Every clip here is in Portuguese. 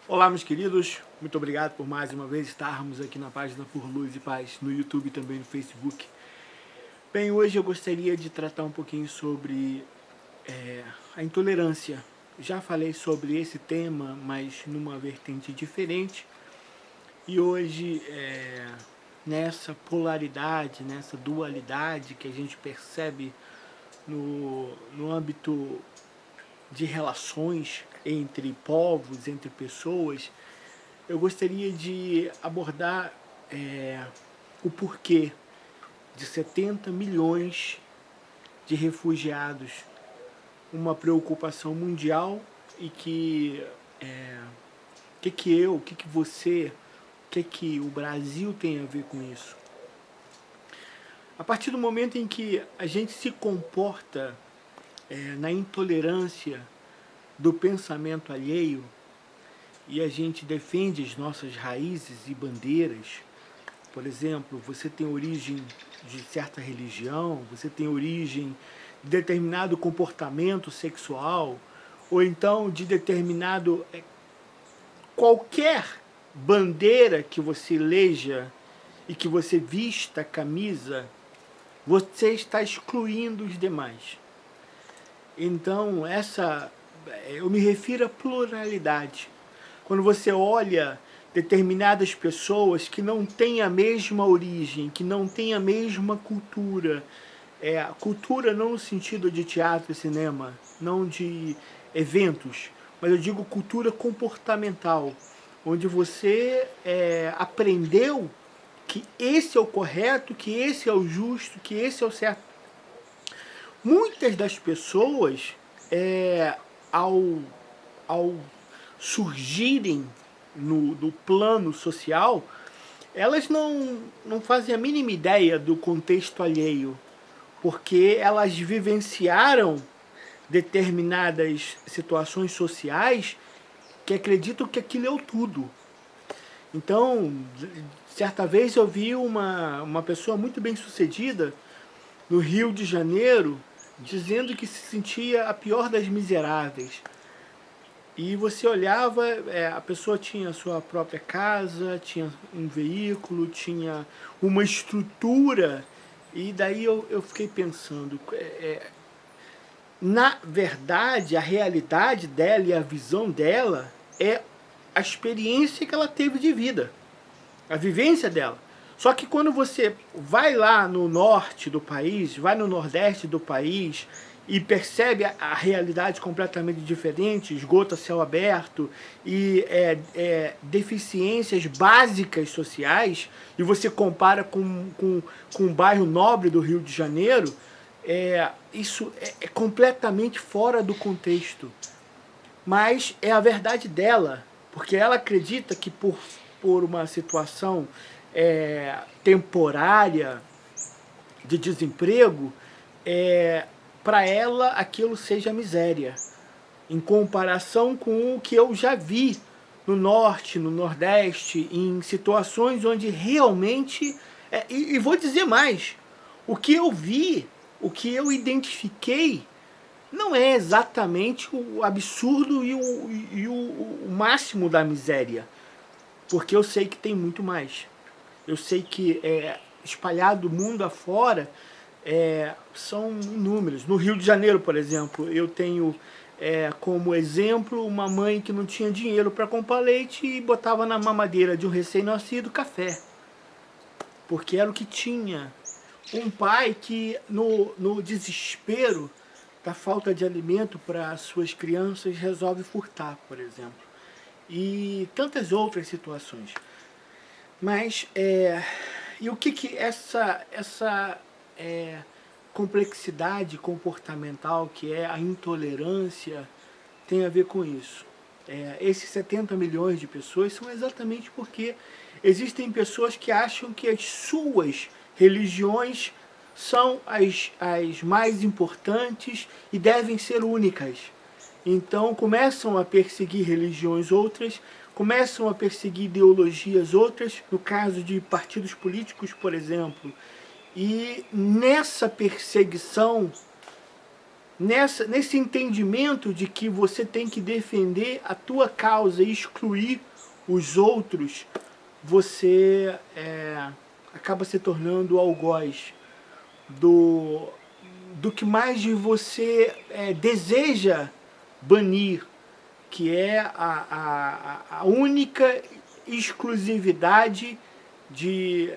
Olá, meus queridos, muito obrigado por mais uma vez estarmos aqui na página Por Luz e Paz, no YouTube e também no Facebook. Bem, hoje eu gostaria de tratar um pouquinho sobre a intolerância. Já falei sobre esse tema, mas numa vertente diferente. E hoje, nessa polaridade, nessa dualidade que a gente percebe no âmbito de relações entre povos, entre pessoas, eu gostaria de abordar o porquê de 70 milhões de refugiados, uma preocupação mundial e que você, que o Brasil tem a ver com isso. A partir do momento em que a gente se comporta na intolerância do pensamento alheio e a gente defende as nossas raízes e bandeiras. Por exemplo, você tem origem de certa religião, você tem origem de determinado comportamento sexual, ou então de determinado qualquer bandeira que você eleja e que você vista a camisa, você está excluindo os demais. Então, eu me refiro à pluralidade. Quando você olha determinadas pessoas que não têm a mesma origem, que não têm a mesma cultura, cultura não no sentido de teatro e cinema, não de eventos, mas eu digo cultura comportamental, onde você aprendeu que esse é o correto, que esse é o justo, que esse é o certo. Muitas das pessoas, ao, ao surgirem no plano social, elas não fazem a mínima ideia do contexto alheio, porque elas vivenciaram determinadas situações sociais que acreditam que aquilo é o tudo. Então, certa vez eu vi uma pessoa muito bem sucedida no Rio de Janeiro dizendo que se sentia a pior das miseráveis. E você olhava, a pessoa tinha a sua própria casa, tinha um veículo, tinha uma estrutura, e daí eu fiquei pensando, na verdade, a realidade dela e a visão dela é a experiência que ela teve de vida, a vivência dela. Só que quando você vai lá no norte do país, vai no nordeste do país e percebe a realidade completamente diferente, esgoto a céu aberto e deficiências básicas sociais, e você compara com um bairro nobre do Rio de Janeiro, isso é completamente fora do contexto. Mas é a verdade dela, porque ela acredita que por uma situação temporária de desemprego, para ela aquilo seja miséria, em comparação com o que eu já vi no norte, no nordeste, em situações onde realmente, e vou dizer mais, o que eu vi, o que eu identifiquei, não é exatamente o absurdo e o máximo da miséria, porque eu sei que tem muito mais. Eu sei que espalhado mundo afora são inúmeros. No Rio de Janeiro, por exemplo, eu tenho como exemplo uma mãe que não tinha dinheiro para comprar leite e botava na mamadeira de um recém-nascido café, porque era o que tinha. Um pai que no desespero da falta de alimento para suas crianças resolve furtar, por exemplo. E tantas outras situações. Mas e o que essa complexidade comportamental, que é a intolerância, tem a ver com isso? Esses 70 milhões de pessoas são exatamente porque existem pessoas que acham que as suas religiões são as mais importantes e devem ser únicas. Então começam a perseguir religiões outras, começam a perseguir ideologias outras, no caso de partidos políticos, por exemplo. E nessa perseguição nesse entendimento de que você tem que defender a tua causa e excluir os outros, você acaba se tornando algoz do que mais de você deseja banir, que é a única exclusividade de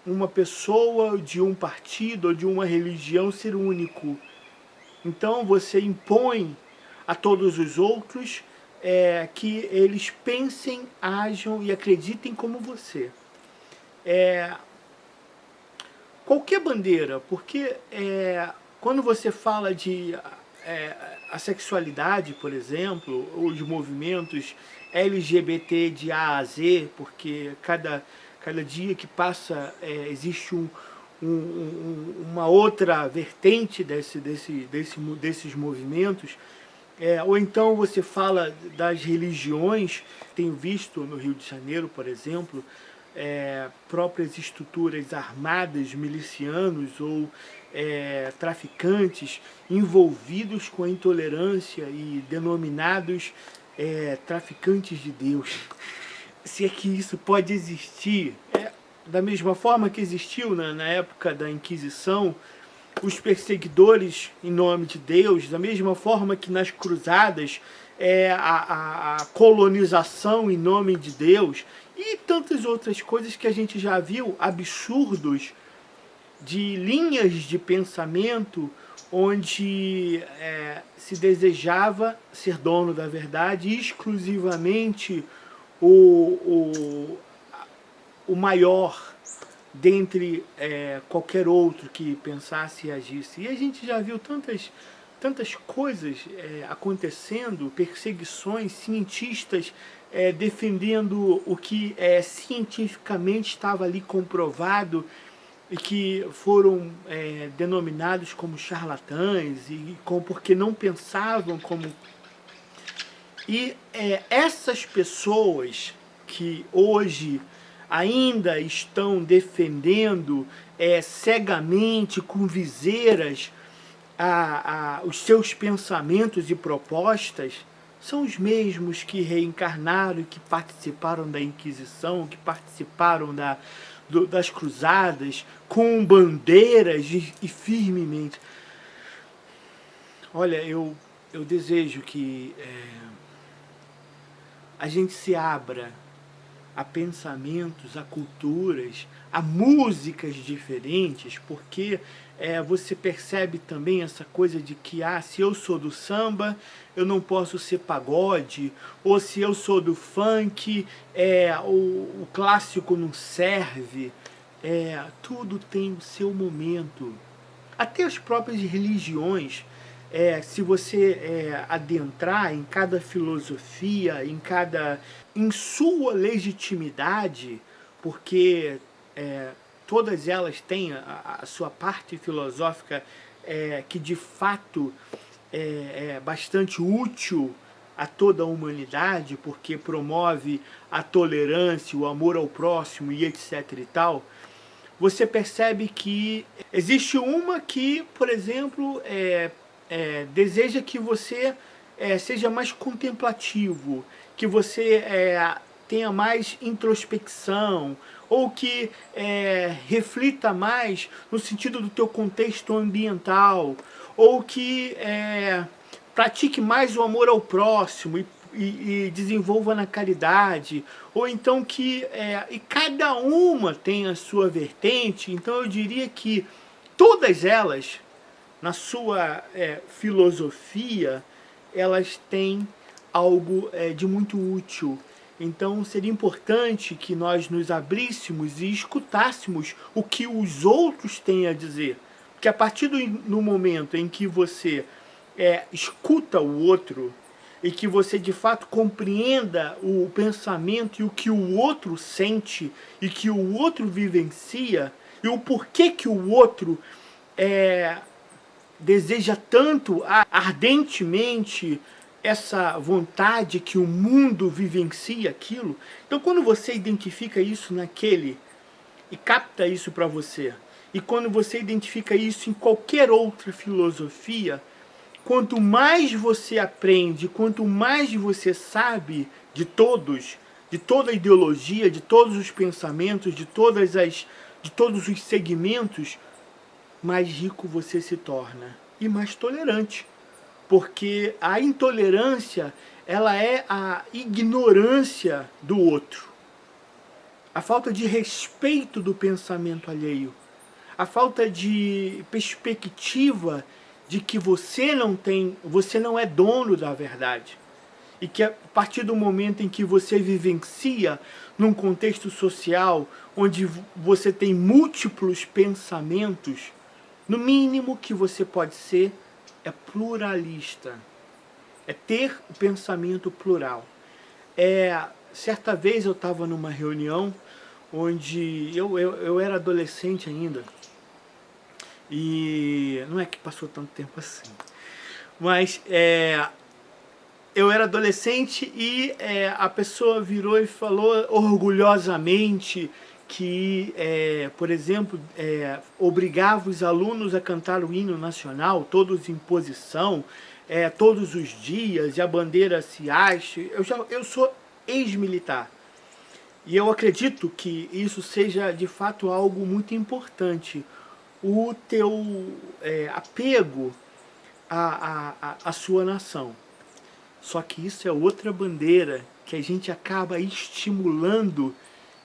uma pessoa, de um partido ou de uma religião ser único. Então você impõe a todos os outros que eles pensem, ajam e acreditem como você. Qualquer bandeira, porque quando você fala de a sexualidade, por exemplo, os movimentos LGBT de A a Z, porque cada dia que passa existe uma outra vertente desses movimentos, ou então você fala das religiões. Tenho visto no Rio de Janeiro, por exemplo, próprias estruturas armadas, milicianos ou traficantes envolvidos com a intolerância e denominados traficantes de Deus. Se é que isso pode existir, da mesma forma que existiu na época da Inquisição, os perseguidores em nome de Deus, da mesma forma que nas cruzadas, a colonização em nome de Deus, e tantas outras coisas que a gente já viu, absurdos, de linhas de pensamento onde se desejava ser dono da verdade, exclusivamente o maior dentre qualquer outro que pensasse e agisse. E a gente já viu tantas coisas acontecendo, perseguições, cientistas defendendo o que cientificamente estava ali comprovado e que foram denominados como charlatães porque não pensavam como... E essas pessoas que hoje ainda estão defendendo cegamente, com viseiras, os seus pensamentos e propostas, são os mesmos que reencarnaram, que participaram da Inquisição, que participaram das cruzadas, com bandeiras e firmemente. Olha, eu desejo que a gente se abra a pensamentos, a culturas, a músicas diferentes, porque você percebe também essa coisa de que se eu sou do samba, eu não posso ser pagode, ou se eu sou do funk, o clássico não serve. Tudo tem o seu momento. Até as próprias religiões, se você adentrar em cada filosofia, em sua legitimidade, porque todas elas têm a sua parte filosófica que de fato é bastante útil a toda a humanidade, porque promove a tolerância, o amor ao próximo e etc e tal. Você percebe que existe uma que, por exemplo, deseja que você seja mais contemplativo, que você tenha mais introspecção, ou que reflita mais no sentido do teu contexto ambiental, ou que pratique mais o amor ao próximo e desenvolva na caridade, ou então que e cada uma tem a sua vertente. Então eu diria que todas elas, na sua filosofia, elas têm algo de muito útil. Então seria importante que nós nos abríssemos e escutássemos o que os outros têm a dizer. Porque a partir do momento em que você escuta o outro, e que você de fato compreenda o pensamento e o que o outro sente, e que o outro vivencia, e o porquê que o outro deseja tanto, ardentemente, essa vontade que o mundo vivencia aquilo. Então quando você identifica isso naquele e capta isso para você, e quando você identifica isso em qualquer outra filosofia, quanto mais você aprende, quanto mais você sabe de todos, de toda a ideologia, de todos os pensamentos, de todos os segmentos, mais rico você se torna e mais tolerante. Porque a intolerância, ela é a ignorância do outro. A falta de respeito do pensamento alheio. A falta de perspectiva de que você não é dono da verdade. E que a partir do momento em que você vivencia num contexto social onde você tem múltiplos pensamentos, no mínimo que você pode ser é pluralista. É ter o pensamento plural. Certa vez eu estava numa reunião onde eu era adolescente ainda. E não é que passou tanto tempo assim. Mas eu era adolescente e a pessoa virou e falou orgulhosamente que, por exemplo, obrigava os alunos a cantar o hino nacional, todos em posição, todos os dias, e a bandeira se haste. Eu sou ex-militar. E eu acredito que isso seja, de fato, algo muito importante. O teu apego à sua nação. Só que isso é outra bandeira que a gente acaba estimulando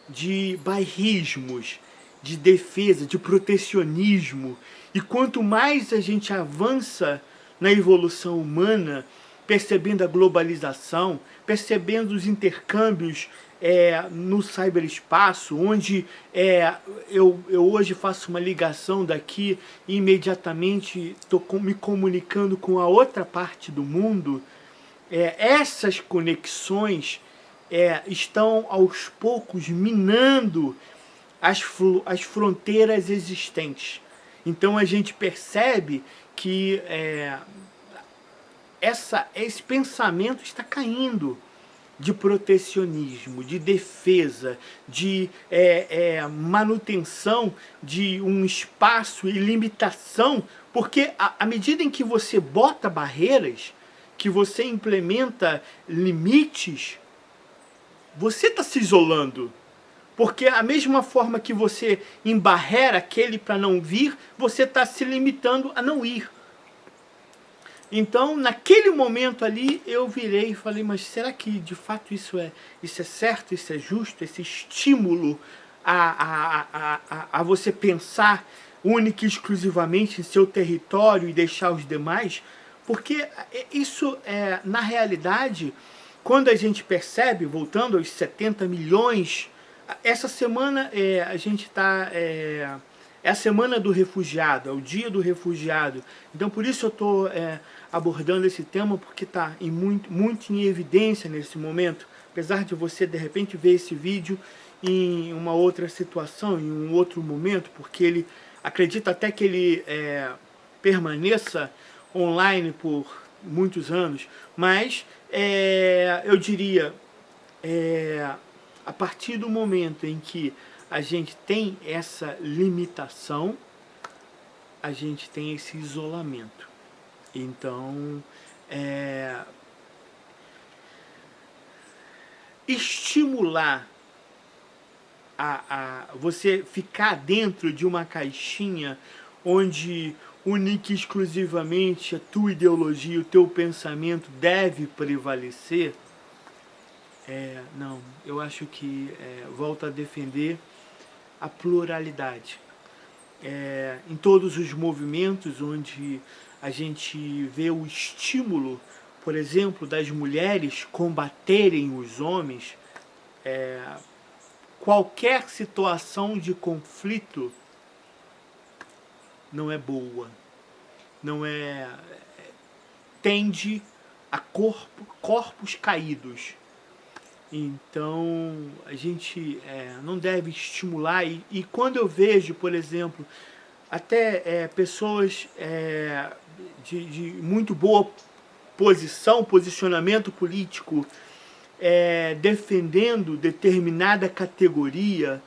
de bairrismos, de defesa, de protecionismo. E quanto mais a gente avança na evolução humana, percebendo a globalização, percebendo os intercâmbios no cyberespaço, onde eu hoje faço uma ligação daqui e imediatamente estou me comunicando com a outra parte do mundo, essas conexões estão aos poucos minando as fronteiras existentes. Então a gente percebe que esse pensamento está caindo de protecionismo, de defesa, de manutenção de um espaço e limitação, porque à medida em que você bota barreiras, que você implementa limites, você está se isolando. Porque a mesma forma que você embarrera aquele para não vir, você está se limitando a não ir. Então, naquele momento ali, eu virei e falei, mas será que de fato isso é certo, isso é justo, esse estímulo a você pensar única e exclusivamente em seu território e deixar os demais? Porque isso, na realidade, quando a gente percebe, voltando aos 70 milhões, essa semana a gente está... é a semana do refugiado, é o dia do refugiado. Então por isso eu estou abordando esse tema, porque está muito em evidência nesse momento. Apesar de você de repente ver esse vídeo em uma outra situação, em um outro momento, porque ele acredita até que ele permaneça online por muitos anos. Mas eu diria, a partir do momento em que a gente tem essa limitação, a gente tem esse isolamento. Então, estimular a você ficar dentro de uma caixinha onde única e exclusivamente a tua ideologia, o teu pensamento deve prevalecer, não, eu acho que volto a defender a pluralidade. Em todos os movimentos onde a gente vê o estímulo, por exemplo, das mulheres combaterem os homens, qualquer situação de conflito não é boa, tende a corpos caídos. Então a gente não deve estimular, e quando eu vejo, por exemplo, até pessoas de muito boa posicionamento político, defendendo determinada categoria,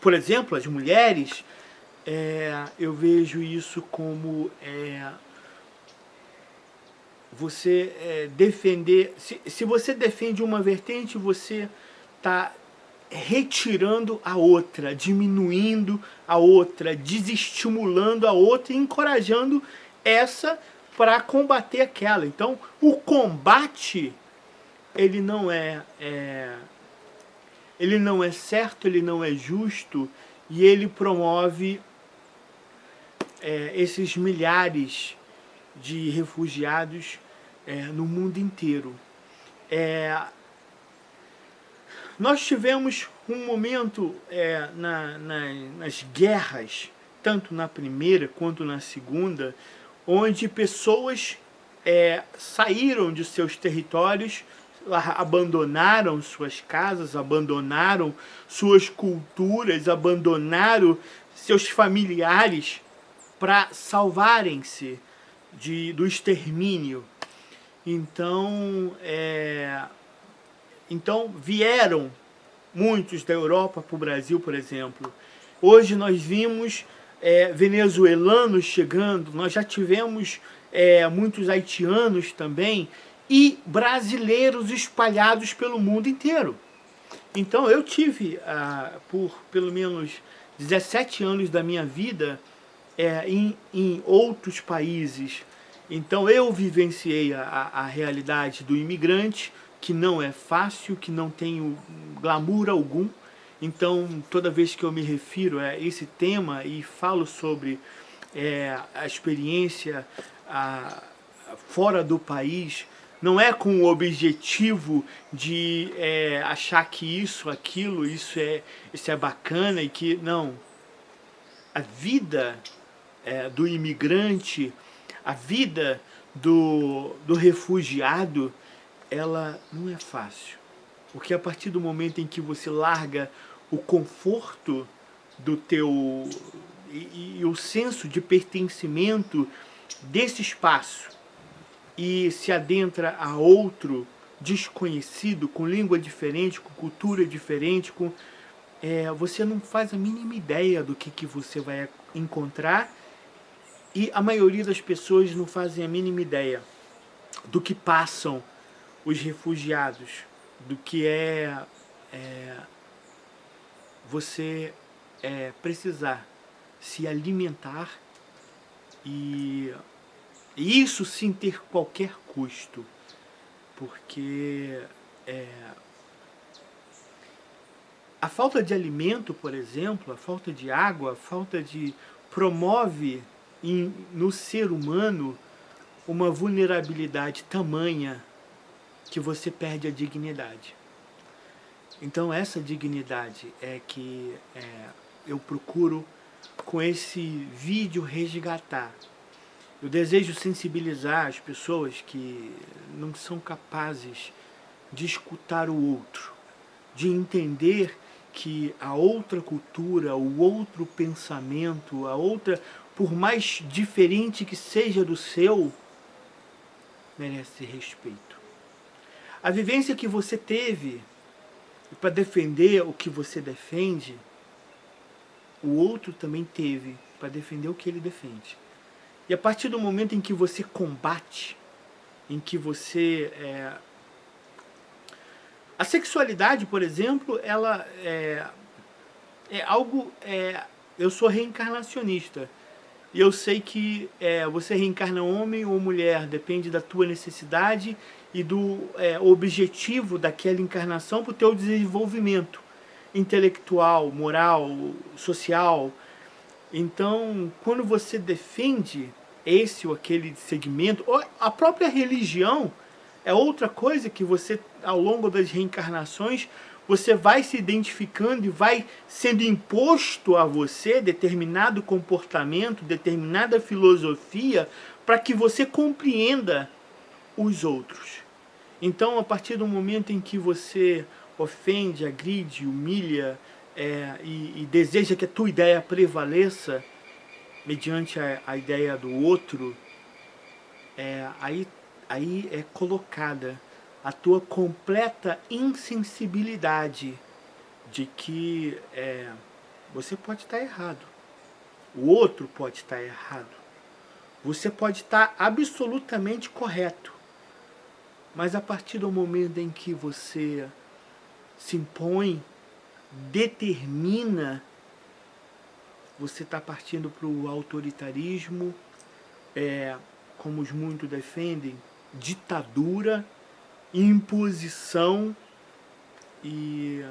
por exemplo, as mulheres, eu vejo isso como você defender. Se você defende uma vertente, você está retirando a outra, diminuindo a outra, desestimulando a outra e encorajando essa para combater aquela. Então, o combate ele não ele não é certo, ele não é justo e ele promove esses milhares de refugiados no mundo inteiro. Nós tivemos um momento nas guerras, tanto na primeira quanto na segunda, onde pessoas saíram de seus territórios, abandonaram suas casas, abandonaram suas culturas, abandonaram seus familiares para salvarem-se do extermínio. Então, vieram muitos da Europa para o Brasil, por exemplo. Hoje nós vimos venezuelanos chegando, nós já tivemos muitos haitianos também, e brasileiros espalhados pelo mundo inteiro. Então eu tive, por pelo menos 17 anos da minha vida, em outros países. Então eu vivenciei a realidade do imigrante, que não é fácil, que não tem glamour algum. Então toda vez que eu me refiro a esse tema e falo sobre a experiência fora do país, não é com o objetivo de achar que aquilo, isso é bacana e que não. A vida do imigrante, a vida do refugiado, ela não é fácil. Porque a partir do momento em que você larga o conforto do teu e o senso de pertencimento desse espaço e se adentra a outro desconhecido, com língua diferente, com cultura diferente, você não faz a mínima ideia do que você vai encontrar, e a maioria das pessoas não fazem a mínima ideia do que passam os refugiados, do que você precisar se alimentar e isso sem ter qualquer custo, porque a falta de alimento, por exemplo, a falta de água, a falta de promove no ser humano uma vulnerabilidade tamanha que você perde a dignidade. Então essa dignidade é que eu procuro com esse vídeo resgatar. Eu desejo sensibilizar as pessoas que não são capazes de escutar o outro, de entender que a outra cultura, o outro pensamento, a outra, por mais diferente que seja do seu, merece respeito. A vivência que você teve para defender o que você defende, o outro também teve para defender o que ele defende. E a partir do momento em que você combate, em que você... A sexualidade, por exemplo, ela é algo... eu sou reencarnacionista. E eu sei que você reencarna homem ou mulher, depende da tua necessidade e do objetivo daquela encarnação para o teu desenvolvimento intelectual, moral, social. Então, quando você defende esse ou aquele segmento, ou a própria religião é outra coisa que você, ao longo das reencarnações, você vai se identificando e vai sendo imposto a você determinado comportamento, determinada filosofia, para que você compreenda os outros. Então, a partir do momento em que você ofende, agride, humilha e deseja que a tua ideia prevaleça mediante a ideia do outro, aí é colocada a tua completa insensibilidade de que você pode estar errado. O outro pode estar errado. Você pode estar absolutamente correto. Mas a partir do momento em que você se impõe, determina, você está partindo para o autoritarismo, como os muitos defendem, ditadura, imposição. E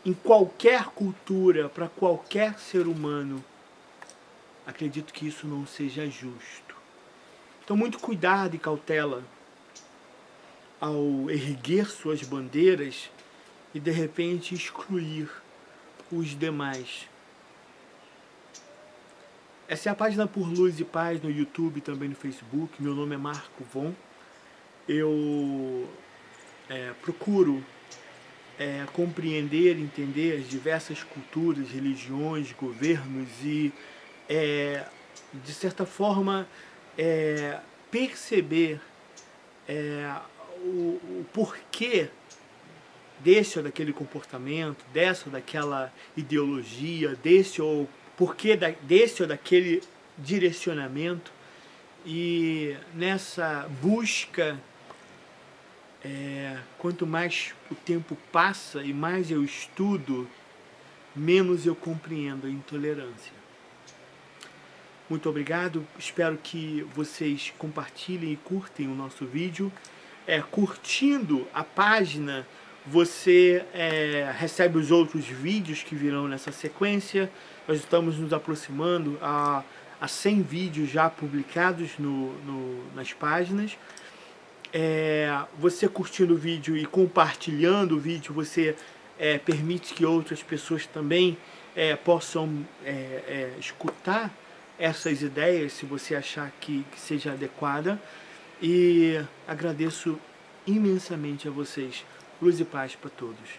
em qualquer cultura, para qualquer ser humano, acredito que isso não seja justo. Então, muito cuidado e cautela ao erguer suas bandeiras e de repente excluir os demais. Essa é a página Por Luz e Paz no YouTube, também no Facebook. Meu nome é Marco Von. Eu procuro compreender, entender as diversas culturas, religiões, governos e, de certa forma, perceber o porquê desse ou daquele comportamento, dessa ou daquela ideologia, porquê desse ou daquele direcionamento. E nessa busca, quanto mais o tempo passa e mais eu estudo, menos eu compreendo a intolerância. Muito obrigado, espero que vocês compartilhem e curtem o nosso vídeo. Curtindo a página, você recebe os outros vídeos que virão nessa sequência. Nós estamos nos aproximando a 100 vídeos já publicados nas páginas. Você curtindo o vídeo e compartilhando o vídeo, você permite que outras pessoas também possam escutar essas ideias, se você achar que seja adequada. E agradeço imensamente a vocês. Luz e paz para todos.